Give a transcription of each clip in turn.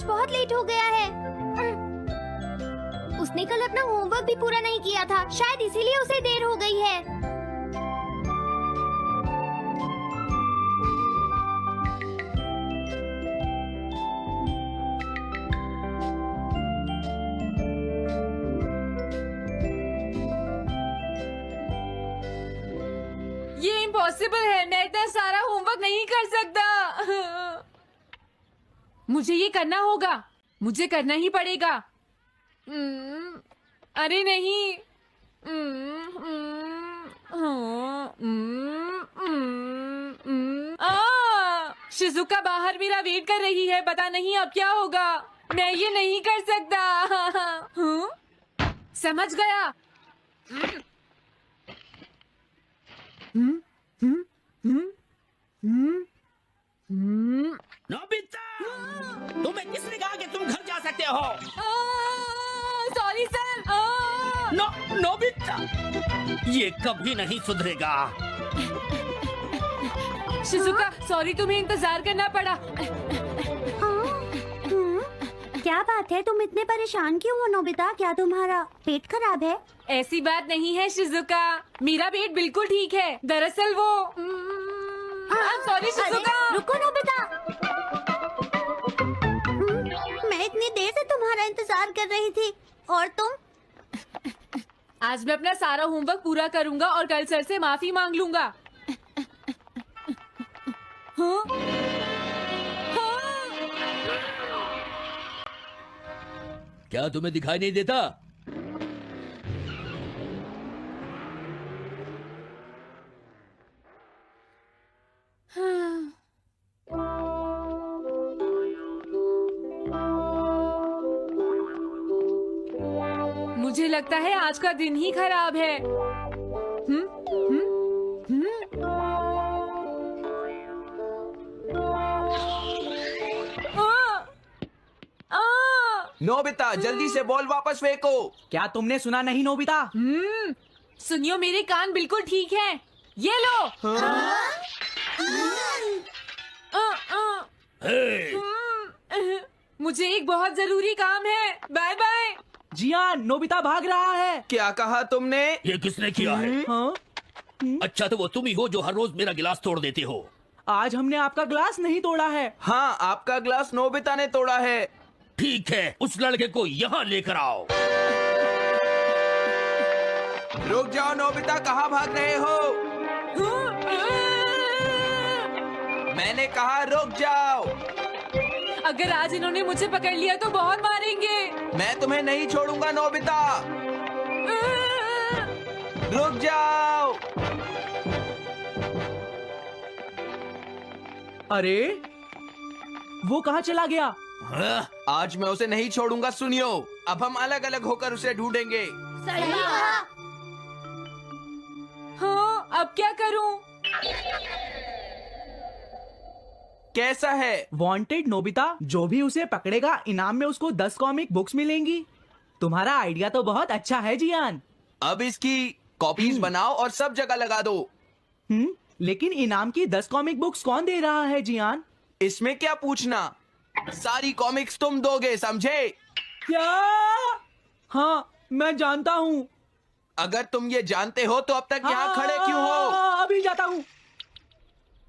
बहुत लेट हो गया है। उसने कल अपना होमवर्क भी पूरा नहीं किया था, शायद इसीलिए उसे देर हो गई है। ये इम्पॉसिबल है, मैं इतना सारा होमवर्क नहीं कर सकता। मुझे ये करना होगा, मुझे करना ही पड़ेगा। अरे नहीं। शिजुका बाहर मेरा वेट कर रही है, पता नहीं अब क्या होगा। मैं ये नहीं कर सकता। समझ गया। नोबिता, तुम्हें किसने कहा कि तुम घर जा सकते हो? Sorry sir. नोबिता, ये कभी नहीं सुधरेगा। शिजुका सॉरी, तुम्हें इंतजार करना पड़ा। क्या बात है, तुम इतने परेशान क्यों हो नोबिता? क्या तुम्हारा पेट खराब है? ऐसी बात नहीं है शिजुका, मेरा पेट बिल्कुल ठीक है। दरअसल वो सॉरी शिजुका। रुको नोबिता, मैं इतनी देर से तुम्हारा इंतजार कर रही थी और तुम? आज मैं अपना सारा होमवर्क पूरा करूंगा और कल सर से माफी मांग लूंगा। हाँ? क्या तुम्हें दिखाई नहीं देता? मुझे लगता है आज का दिन ही खराब है। नोबिता, जल्दी से बॉल वापस फेंको। क्या तुमने सुना नहीं नोबिता? सुनियो, मेरे कान बिल्कुल ठीक हैं। ये लो। मुझे एक बहुत जरूरी काम है। Bye bye. जियान, नोबिता भाग रहा है। क्या कहा तुमने? ये किसने किया है? हाँ? अच्छा, तो वो तुम ही हो जो हर रोज मेरा गिलास तोड़ देते हो। आज हमने आपका ग्लास नहीं तोड़ा है। हाँ, आपका ग्लास नोबिता ने तोड़ा है। ठीक है, उस लड़के को यहाँ लेकर आओ। रुक जाओ नोबिता, कहाँ भाग रहे हो? मैंने कहा रुक जाओ। अगर आज इन्होंने मुझे पकड़ लिया तो बहुत मारेंगे। मैं तुम्हें नहीं छोड़ूंगा नोबिता, रुक जाओ। अरे वो कहाँ चला गया? हाँ? आज मैं उसे नहीं छोड़ूंगा। सुनियो, अब हम अलग अलग होकर उसे ढूंढेंगे। सही कहा। हाँ, अब क्या करूं? कैसा है? वांटेड नोबिता, जो भी उसे पकड़ेगा इनाम में उसको 10 कॉमिक बुक्स मिलेंगी। तुम्हारा आइडिया तो बहुत अच्छा है जियान। अब इसकी कॉपीज बनाओ और सब जगह लगा दो। लेकिन इनाम की 10 कॉमिक बुक्स कौन दे रहा है जियान? इसमें क्या पूछना, सारी कॉमिक्स तुम दोगे, समझे? क्या? हाँ, मैं जानता हूँ। अगर तुम ये जानते हो तो अब तक यहाँ खड़े क्यों हो? अभी जाता हूँ।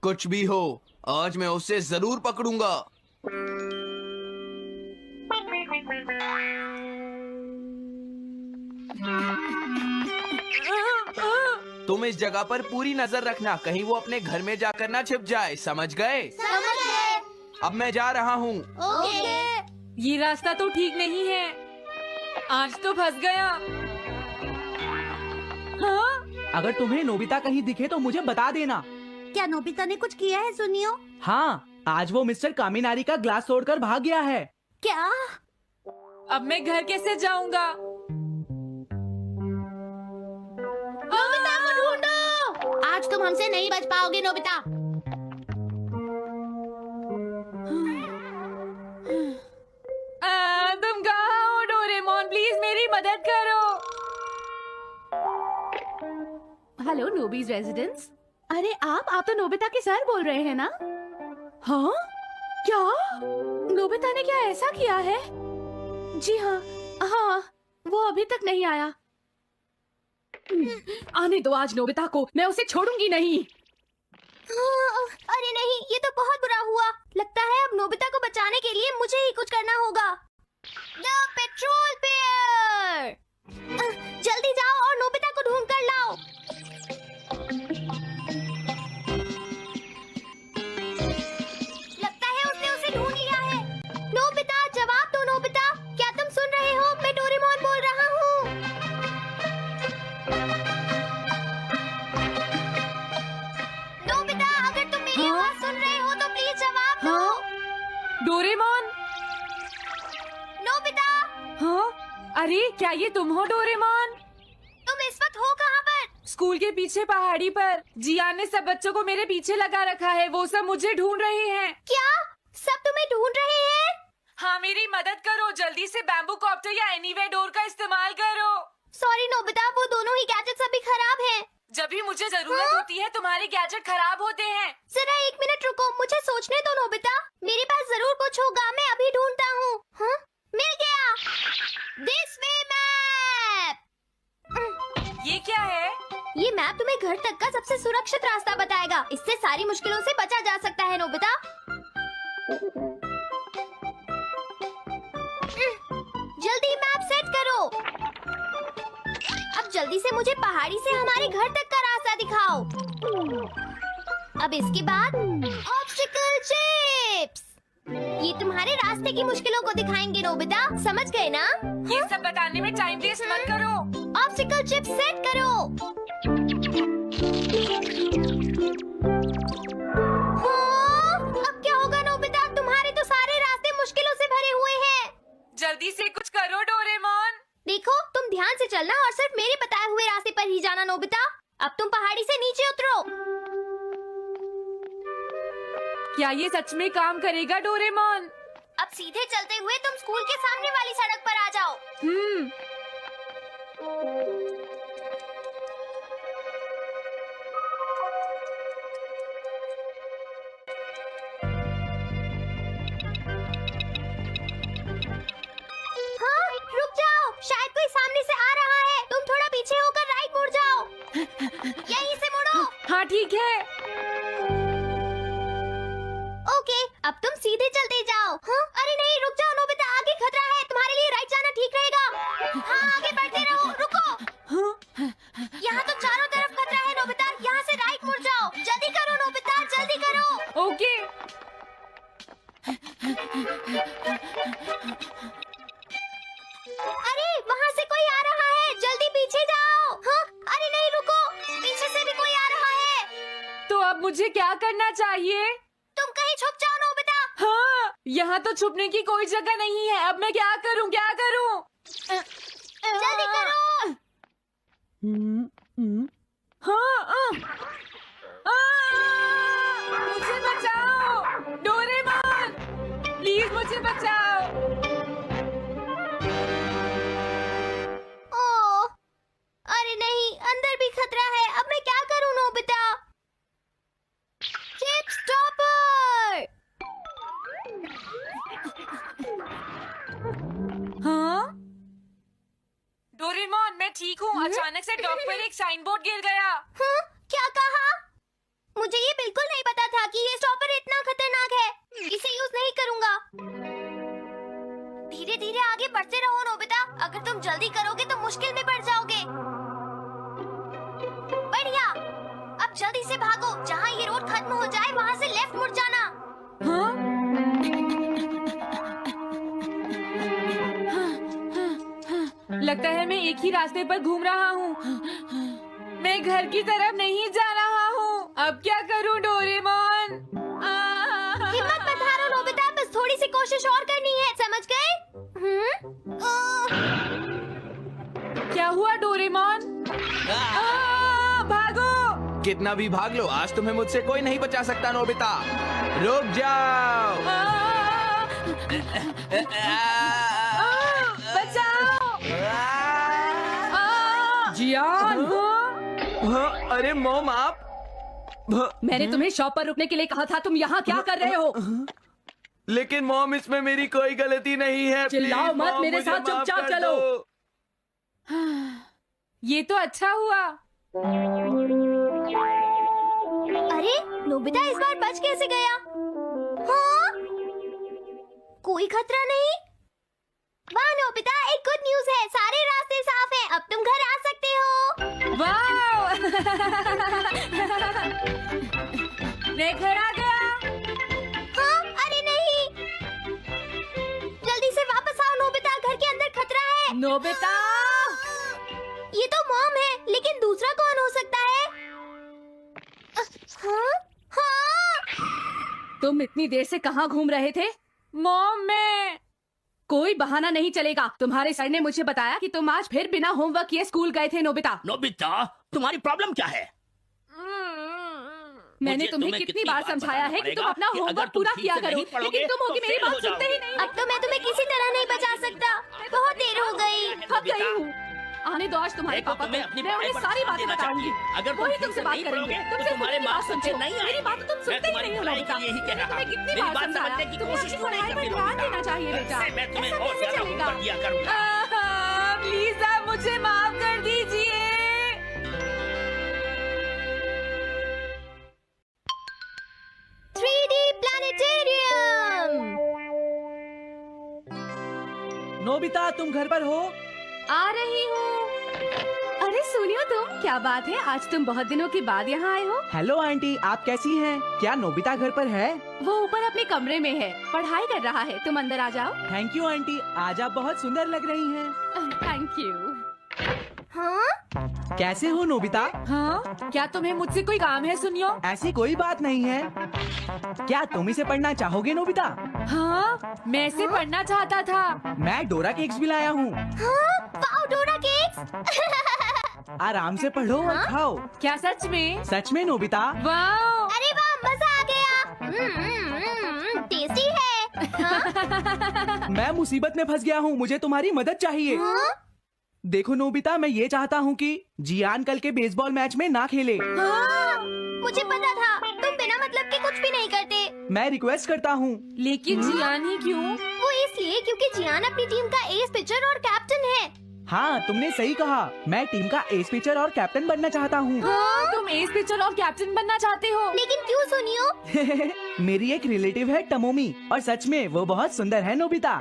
कुछ भी हो, आज मैं उसे जरूर पकड़ूंगा। तुम इस जगह पर पूरी नजर रखना, कहीं वो अपने घर में जाकर ना छिप जाए, समझ गए? समझ गए। अब मैं जा रहा हूँ। ओके। ये रास्ता तो ठीक नहीं है। आज तो फंस गया। हाँ? अगर तुम्हें नोबिता कहीं दिखे तो मुझे बता देना। क्या नोबिता ने कुछ किया है सुनियो? हाँ, आज वो मिस्टर कामिनारी का ग्लास तोड़कर भाग गया है। क्या? अब मैं घर कैसे जाऊंगा? नोबिता को ढूंढो। आज तुम हमसे नहीं बच पाओगे नोबिता। तुम कहाँ हो डोरेमोन? प्लीज मेरी मदद करो। Hello Nobi's residence. अरे आप तो नोबिता के सर बोल रहे हैं ना? हाँ, क्या नोबिता ने क्या ऐसा किया है? जी हाँ, हाँ, वो अभी तक नहीं आया। आने दो आज नोबिता को, मैं उसे छोड़ूंगी नहीं। अरे नहीं, ये तो बहुत बुरा हुआ। लगता है अब नोबिता को बचाने के लिए मुझे ही कुछ करना होगा। द पेट्रोल पेयर, जल्दी जाओ और नोबिता को ढूंढ कर लाओ। लगता है उसने उसे ढूंढ लिया है। नोबिता, जवाब दो नोबिता, क्या तुम सुन रहे हो? मैं डोरेमोन बोल रहा हूँ। नोबिता, अगर तुम मेरी आवाज सुन रहे हो तो प्लीज जवाब दो। डोरेमोन। नोबिता, हाँ, अरे क्या ये तुम हो डोरेमोन? तुम इस वक्त हो कहाँ पर? स्कूल के पीछे पहाड़ी पर जियान ने सब बच्चों को मेरे पीछे लगा रखा है। वो सब मुझे ढूंढ रहे हैं। क्या सब तुम्हें ढूंढ रहे हैं? हाँ, मेरी मदद करो। जल्दी से बैम्बू कॉप्टर या एनीवे डोर का इस्तेमाल करो। सॉरी नोबिता, वो दोनों ही गैजेट्स अभी खराब हैं। जब भी मुझे जरूरत होती है तुम्हारे गैजेट खराब होते हैं। जरा 1 मिनट रुको, मुझे सोचने दो नोबिता। मेरे पास जरूर कुछ होगा, मैं अभी ढूंढता हूँ। हाँ, मिल गया। This way map. ये क्या है? ये मैप तुम्हें घर तक का सबसे सुरक्षित रास्ता बताएगा। इससे सारी मुश्किलों से बचा जा सकता है नोबिता। जल्दी मैप सेट करो। अब जल्दी से मुझे पहाड़ी से हमारे घर तक का रास्ता दिखाओ। अब इसके बाद ऑब्स्टिकल चिप्स, ये तुम्हारे रास्ते की मुश्किलों को दिखाएंगे नोबिता, समझ गए ना? ये सब बताने में टाइम वेस्ट मत करो। ऑब्स्टिकल चिप्स सेट करो। हाँ, अब क्या होगा नोबिता? तुम्हारे तो सारे रास्ते मुश्किलों से भरे हुए हैं। जल्दी से कुछ करो डोरेमोन। देखो, तुम ध्यान से चलना और सिर्फ मेरे बताए हुए रास्ते पर ही जाना नोबिता। अब तुम पहाड़ी से नीचे उतरो। क्या ये सच में काम करेगा डोरेमोन? अब सीधे चलते हुए तुम स्कूल के सामने वाली सड़क पर आ जाओ। हाँ, रुक जाओ, शायद कोई सामने से आ रहा है। तुम थोड़ा पीछे होकर राइट मुड़ जाओ। यहीं से मुड़ो। हाँ ठीक है। ओके, अब तुम सीधे चलते जाओ। हाँ, अरे नहीं, रुक जाओ नोबिता, आगे खतरा है। तुम्हारे लिए राइट जाना ठीक रहेगा। हाँ, आगे बढ़ते रहो। रुको, यहाँ तो चारों तरफ खतरा है नोबिता। यहाँ से राइट मुड़ जाओ। जल्दी करो नोबिता, जल्दी करो। ओके। अरे वहाँ से कोई आ रहा है, जल्दी पीछे जाओ। हाँ, अरे नहीं, रुको, पीछे से भी कोई आ रहा है। तो अब मुझे क्या करना चाहिए? तुम कहीं छुप जाओ नोबिता। हाँ, यहाँ तो छुपने की कोई जगह नहीं है। अब मैं क्या करूँ, क्या करूँ? जल्दी करो। हाँ, मुझे बचाओ डोरेमोन, प्लीज मुझे बचाओ। ओह, अरे नहीं, अंदर भी खतरा है। अब मैं क्या करूँ नोबिता? Chip stopper. हाँ डोरेमोन, मैं ठीक हूँ। अचानक से डॉक पर एक साइन बोर्ड गिर गया। हाँ, क्या कहा? मुझे ये बिल्कुल नहीं पता था कि ये स्टॉपर इतना खतरनाक है। इसे यूज नहीं करूँगा। धीरे धीरे आगे बढ़ते रहो नोबिता। अगर तुम जल्दी करोगे तो मुश्किल में पड़ जाओगे। बढ़िया, अब जल्दी से भागो। जहाँ ये रोड खत्म हो जाए वहाँ से लेफ्ट मुड़ जाना। हाँ? लगता है मैं एक ही रास्ते पर घूम रहा हूँ। मैं घर की तरफ नहीं जा रहा हूँ। अब क्या करूँ डोरेमोन? हिम्मत मत हारो नोबिता, बस थोड़ी सी कोशिश और करनी है, समझ गए? क्या हुआ डोरेमोन? भागो! कितना भी भाग लो, आज तुम्हें मुझसे कोई नहीं बचा सकता नोबिता। रुक जाओ। बचाओ! जियान! हाँ, अरे मॉम आप। मैंने तुम्हें शॉप पर रुकने के लिए कहा था। तुम यहाँ क्या कर रहे हो? लेकिन मॉम इसमें मेरी कोई गलती नहीं है। चिल्लाओ Please, मत, मॉम, मेरे मुझे साथ माफ चुपचाप कर चलो। दो। ये तो अच्छा हुआ। अरे नोबिता इस बार बच कैसे गया? हाँ? कोई खतरा नहीं। वाह नोबिता, एक गुड न्यूज़ है, सारे रास्ते साफ हैं, अब तुम घर आ सकते हो। वाह मैं घर आ गया। हाँ? अरे नहीं, जल्दी से वापस आओ नोबिता, घर के अंदर खतरा है। नोबिता, ये तो मॉम है, लेकिन दूसरा कौन हो सकता है? हाँ? हाँ? तुम इतनी देर से कहाँ घूम रहे थे? मॉम मैं कोई बहाना नहीं चलेगा। तुम्हारे सर ने मुझे बताया कि तुम आज फिर बिना होमवर्क किए स्कूल गए थे नोबिता। नोबिता, तुम्हारी प्रॉब्लम क्या है? मैंने मुझे तुम्हें तुम्हें कितनी कितनी बार बार समझाया है कि तुम बताना अपना पड़ेगा कि होमवर्क अगर तुम पूरा ठीक किया से करो, नहीं पढ़ोगे, लेकिन तुम होगी तो मेरी फेल बात हो सुनते ही जाओगे। नहीं। अब तो मैं तुम्हें किसी तरह नहीं बचा सकता, बहुत देर हो गई। थक गई हूँ। आने दो आज तुम्हारे देखो, पापा को, तुम्हें अपनी मैं उन्हें पढ़ाई पर सारी ध्यान बातें देना बताऊंगी। चाहिए। अगर तुम वही ठीक तुमसे से बात नहीं करेंगे। पढ़ोगे, तुमसे तो तुम्हारे मेरी बात मार्क्स सुनते अच्छे हो। नहीं मेरी बात तो तुम मैं सुनते ही तुम्हारी नहीं हो पढ़ाई नोबिता। के यही कह मैंने रहा तुम्हें हूँ। कितनी मेरी बार बात समझाया, समझने की तुम्हें कोशिश अपनी क्यों नहीं पढ़ाई पर करती ध्यान नोबिता? देना चाहिए बेटा। इससे मैं तुम्हें ऐसा और कैसे ज्यादा चलेगा? होमवर्क दिया करूंगा। प्लीज आप मुझे माफ कर दीजिए। 3D planetarium. नोबिता, तुम घर पर हो? आ रही हूँ। अरे सुनियो तुम, क्या बात है, आज तुम बहुत दिनों के बाद यहाँ आए हो। हेलो आंटी, आप कैसी हैं? क्या नोबिता घर पर है? वो ऊपर अपने कमरे में है, पढ़ाई कर रहा है। तुम अंदर आ जाओ। थैंक यू आंटी, आज आप बहुत सुंदर लग रही हैं। Thank you. हाँ? कैसे हो नोबिता? हाँ, क्या तुम्हें मुझसे कोई काम है सुनियो? ऐसी कोई बात नहीं है। क्या तुम इसे पढ़ना चाहोगे नोबिता? हाँ, मैं इसे पढ़ना चाहता था। मैं डोरा केक्स भी लाया हूँ। हाँ? वाओ डोरा केक्स। आराम से पढ़ो और खाओ। क्या सच में? सच में नोबिता? वाह, अरे वाह, मजा आ गया। टेस्टी है। हाँ? मैं मुसीबत में फंस गया हूँ, मुझे तुम्हारी मदद चाहिए। हाँ? देखो नोबिता, मैं ये चाहता हूँ कि जियान कल के बेसबॉल मैच में ना खेले। हाँ? मुझे पता था, तुम बिना मतलब के कुछ भी नहीं करते। मैं रिक्वेस्ट करता हूँ। लेकिन जियान ही क्यों? वो इसलिए क्योंकि जियान अपनी टीम का एस पिचर और कैप्टन है। हाँ, तुमने सही कहा। मैं टीम का एस पिचर और कैप्टन बनना चाहता हूँ। हाँ? तुम एस पिचर और कैप्टन बनना चाहते हो? लेकिन क्यों सुनियो? मेरी एक रिलेटिव है टमोमी, और सच में वो बहुत सुंदर है नोबिता।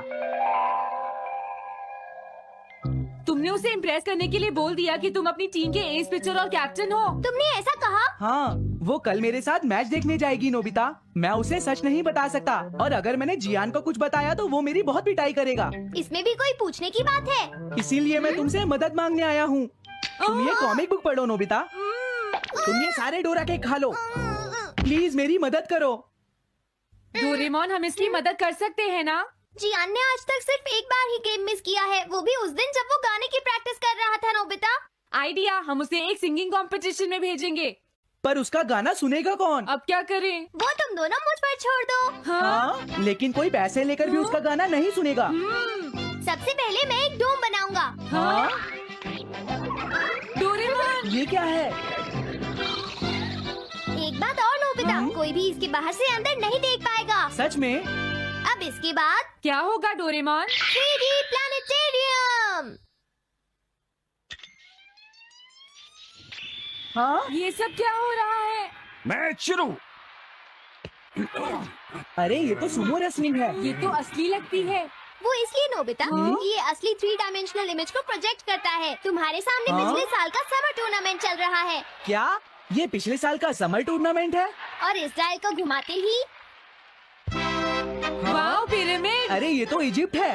तुमने उसे इम्प्रेस करने के लिए बोल दिया कि तुम अपनी टीम के एस पिचर और कैप्टन हो। तुमने ऐसा कहा? हाँ, वो कल मेरे साथ मैच देखने जाएगी नोबिता। मैं उसे सच नहीं बता सकता, और अगर मैंने जियान को कुछ बताया तो वो मेरी बहुत पिटाई करेगा। इसमें भी कोई पूछने की बात है? इसीलिए मैं तुमसे मदद मांगने आया हूँ। तुम ये कॉमिक बुक पढ़ो नोबिता। तुम ये सारे डोरा केक खा लो। प्लीज मेरी मदद करो। डोरेमोन, हम इसकी मदद कर सकते हैं ना? जियान ने आज तक सिर्फ एक बार ही गेम मिस किया है, वो भी उस दिन जब वो गाने की प्रैक्टिस कर रहा था नोबिता। आइडिया, हम उसे एक सिंगिंग कंपटीशन में भेजेंगे। पर उसका गाना सुनेगा कौन? अब क्या करें? वो तुम दोनों मुझ पर छोड़ दो। हाँ, लेकिन कोई पैसे लेकर भी उसका गाना नहीं सुनेगा। सबसे पहले मैं एक डोम बनाऊंगा। हाँ? डोरेमोन, ये क्या है? एक बात और नोबिता, कोई भी इसके बाहर से अंदर नहीं देख पाएगा। सच में? अब इसके बाद क्या होगा डोरेमोन? 3D planetarium. हाँ? ये सब क्या हो रहा है? मैच शुरू। अरे ये तो सुमो रेसलिंग है। ये तो असली लगती है। वो इसलिए नोबिता, क्योंकि ये असली 3 डायमेंशनल इमेज को प्रोजेक्ट करता है। तुम्हारे सामने हाँ? पिछले साल का समर टूर्नामेंट चल रहा है, क्या ये पिछले साल का समर टूर्नामेंट है? और इस डायल को घुमाते ही वाह, पिरामिड। अरे ये तो इजिप्ट है।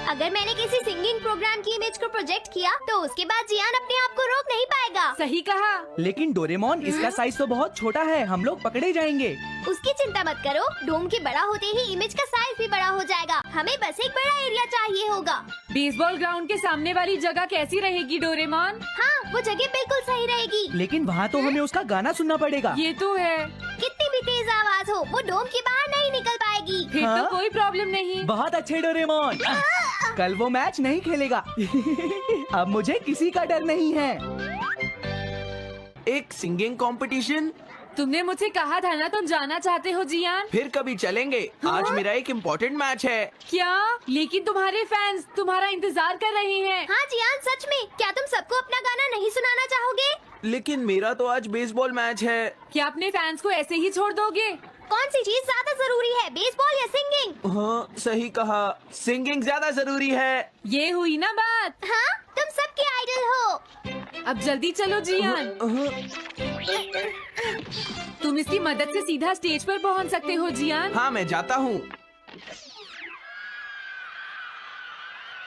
अगर मैंने किसी सिंगिंग प्रोग्राम की इमेज को प्रोजेक्ट किया तो उसके बाद जियान अपने आप को रोक नहीं पाएगा। सही कहा। लेकिन डोरेमोन, इसका साइज तो बहुत छोटा है, हम लोग पकड़े जाएंगे। उसकी चिंता मत करो, डोम के बड़ा होते ही इमेज का साइज भी बड़ा हो जाएगा। हमें बस एक बड़ा एरिया चाहिए होगा। बेसबॉल ग्राउंड के सामने वाली जगह कैसी रहेगी डोरेमोन? हाँ, वो जगह बिल्कुल सही रहेगी। लेकिन वहाँ तो हमें उसका गाना सुनना पड़ेगा। ये तो है। कितनी भी तेज आवाज हो, वो डोम के बाहर नहीं निकल पाएगी। फिर हाँ? तो कोई प्रॉब्लम नहीं। बहुत अच्छे डोरेमोन। कल वो मैच नहीं खेलेगा। अब मुझे किसी का डर नहीं है। एक सिंगिंग कंपटीशन? तुमने मुझसे कहा था ना तुम जाना चाहते हो जियान। फिर कभी चलेंगे। आज मेरा एक इम्पोर्टेंट मैच है। क्या? लेकिन तुम्हारे फैंस तुम्हारा इंतजार कर रहे हैं। हाँ जियान, सच में क्या तुम सबको अपना गाना नहीं सुनाना चाहोगे? लेकिन मेरा तो आज बेसबॉल मैच है। क्या अपने फैंस को ऐसे ही छोड़ दोगे? कौन सी चीज ज्यादा जरूरी है, बेसबॉल या सिंगिंग? हाँ सही कहा, सिंगिंग ज्यादा जरूरी है। ये हुई ना बात। हाँ, तुम सबके आइडल हो। अब जल्दी चलो जियान। तुम इसकी मदद से सीधा स्टेज पर पहुंच सकते हो जियान। हाँ मैं जाता हूँ।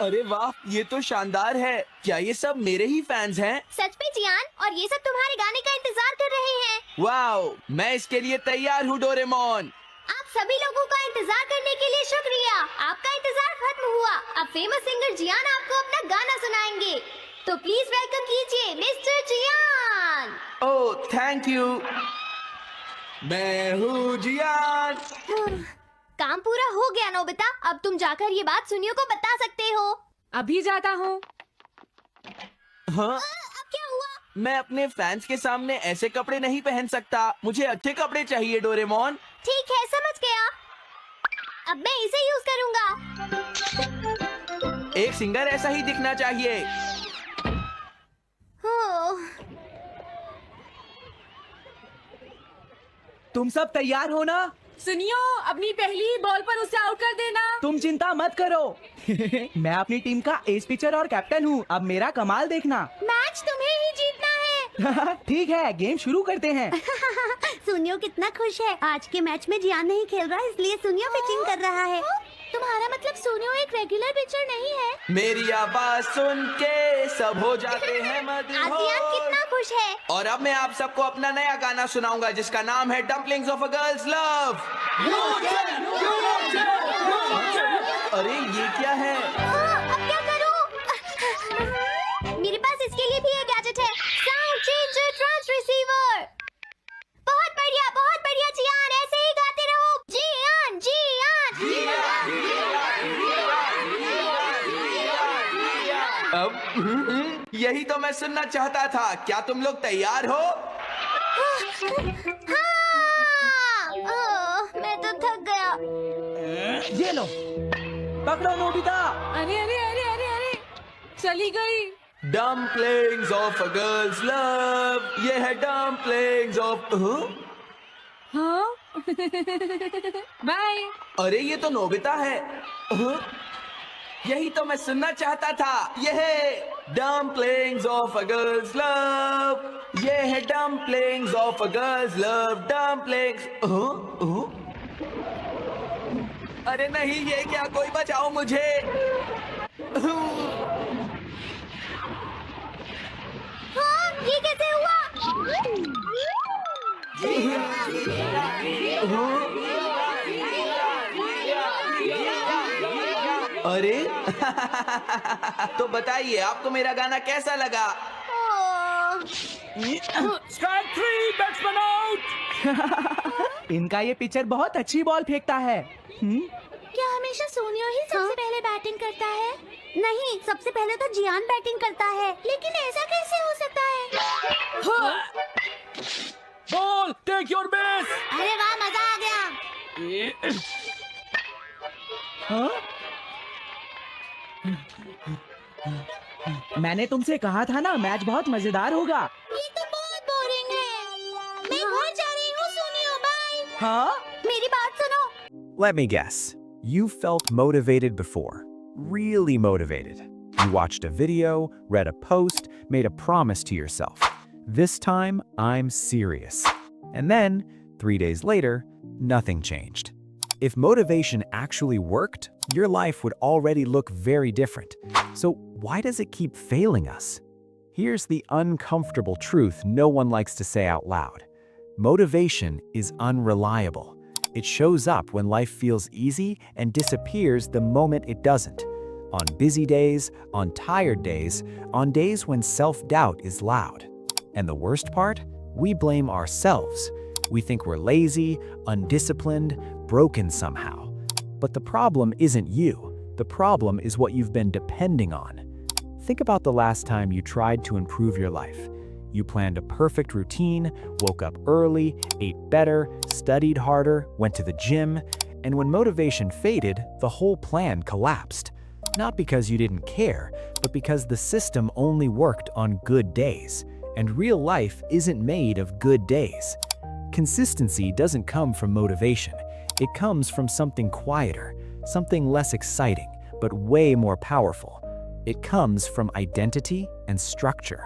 अरे वाह, ये तो शानदार है। क्या ये सब मेरे ही फैंस हैं? सच में जियान, और ये सब तुम्हारे गाने का इंतजार कर रहे हैं। वाओ, मैं इसके लिए तैयार हूँ डोरेमोन। आप सभी लोगों का इंतजार करने के लिए शुक्रिया। आपका इंतजार खत्म हुआ। अब फेमस सिंगर जियान आपको अपना गाना सुनाएंगे। तो प्लीज वेलकम कीजिए mister Jian. Oh thank you. मैं हूँ जियान। काम पूरा हो गया नोबिता। अब तुम जाकर ये बात सुनियो को बता सकते हो। अभी जाता हूँ। हाँ, अब क्या हुआ? मैं अपने फैंस के सामने ऐसे कपड़े नहीं पहन सकता। मुझे अच्छे कपड़े चाहिए डोरेमोन। ठीक है, समझ गया। अब मैं इसे यूज करूँगा। एक सिंगर ऐसा ही दिखना चाहिए। तुम सब तैयार हो ना? सुनियो, अपनी पहली बॉल पर उसे आउट कर देना। तुम चिंता मत करो। मैं अपनी टीम का एस पिचर और कैप्टन हूँ। अब मेरा कमाल देखना। मैच तुम्हें ही जीतना है। ठीक है, गेम शुरू करते हैं। सुनियो कितना खुश है। आज के मैच में जियान नहीं खेल रहा, इसलिए सुनियो पिचिंग कर रहा है। तुम्हारा मतलब सुनियो एक रेगुलर पिचर नहीं है? मेरी आवाज सुन के सब हो जाते हैं आज जियान कितना खुश है। और अब मैं आप सबको अपना नया गाना सुनाऊंगा जिसका नाम है dumplings of a girls love. अरे ये क्या है? अब क्या करूं? मेरे पास इसके लिए भी एक गैजेट है, साउंड चेंजर ट्रांसरिसीवर। बहुत बढ़िया जियान, ऐसे ही गाते रहो। जियान जियान। अब यही तो मैं सुनना चाहता था। क्या तुम लोग तैयार हो? हाँ, मैं तो थक गया। ये लो, पकड़ो नोबिता। अरे अरे अरे अरे अरे, चली गई। Dumplings of a girls love. ये है डम्पलिंग्स ऑफ। हाँ बाय। अरे ये तो नोबिता है। यही तो मैं सुनना चाहता था। ये है dumplings of a girls love. ये है dumplings of a girls love. Dumplings. अरे नहीं, ये क्या? कोई बचाओ मुझे। हाँ, ये कैसे हुआ? अरे तो बताइए, आपको मेरा गाना कैसा लगा? Strike 3, batsman out. इनका ये पिचर बहुत अच्छी बॉल फेंकता है। क्या हमेशा सोनियो ही सबसे पहले बैटिंग करता है? नहीं, सबसे पहले तो जियान बैटिंग करता है। लेकिन ऐसा कैसे हो सकता है? Ball, take your base. अरे वाह, मजा आ गया। हाँ? मैंने तुमसे कहा था ना, मैच बहुत मजेदार होगा। ये तो बहुत बोरिंग है। मैं घर जा रही हूँ सोनियो, बाय। हाँ? मेरी बात सुनो। Let me guess. You felt motivated before. Really motivated. You watched a video, read a post, made a promise to yourself. This time, I'm serious. And then, 3 days later, nothing changed. If motivation actually worked, your life would already look very different. So why does it keep failing us? Here's the uncomfortable truth no one likes to say out loud. Motivation is unreliable. It shows up when life feels easy and disappears the moment it doesn't. On busy days, on tired days, on days when self-doubt is loud. And the worst part? We blame ourselves. We think we're lazy, undisciplined, broken somehow. But the problem isn't you. The problem is what you've been depending on. Think about the last time you tried to improve your life. You planned a perfect routine, woke up early, ate better, studied harder, went to the gym, and when motivation faded, the whole plan collapsed. Not because you didn't care, but because the system only worked on good days, and real life isn't made of good days. Consistency doesn't come from motivation. It comes from something quieter, something less exciting, but way more powerful. It comes from identity and structure.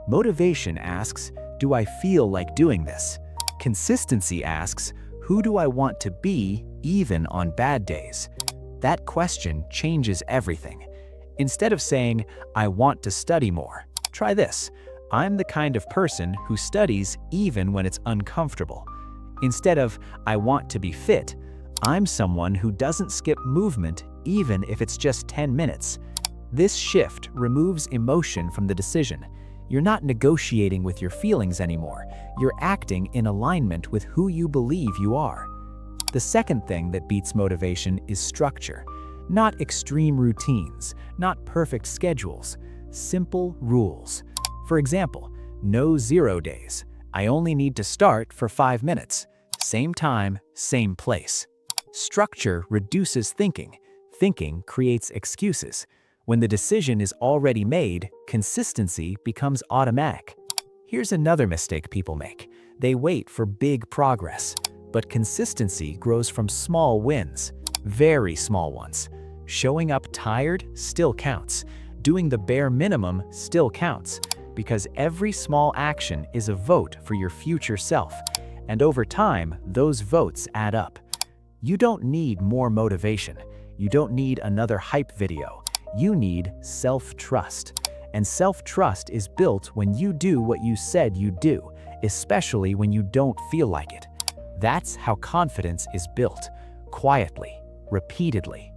Motivation asks, do I feel like doing this? Consistency asks, who do I want to be even on bad days? That question changes everything. Instead of saying, I want to study more, try this. I'm the kind of person who studies even when it's uncomfortable. Instead of, I want to be fit, I'm someone who doesn't skip movement even if it's just 10 minutes. This shift removes emotion from the decision. You're not negotiating with your feelings anymore. You're acting in alignment with who you believe you are. The second thing that beats motivation is structure. Not extreme routines, not perfect schedules, simple rules. For example, no 0 days. I only need to start for 5 minutes. Same time, same place. Structure reduces thinking. Thinking creates excuses. When the decision is already made, consistency becomes automatic. Here's another mistake people make. They wait for big progress. But consistency grows from small wins, very small ones. Showing up tired still counts. Doing the bare minimum still counts, because every small action is a vote for your future self. And over time, those votes add up. You don't need more motivation. You don't need another hype video. You need self-trust. And self-trust is built when you do what you said you'd do, especially when you don't feel like it. That's how confidence is built, quietly, repeatedly.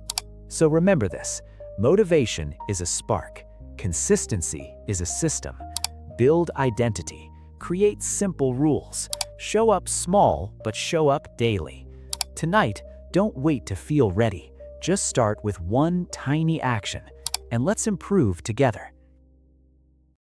So remember this, motivation is a spark, consistency is a system. Build identity, create simple rules, show up small but show up daily. Tonight, don't wait to feel ready, just start with one tiny action, and let's improve together.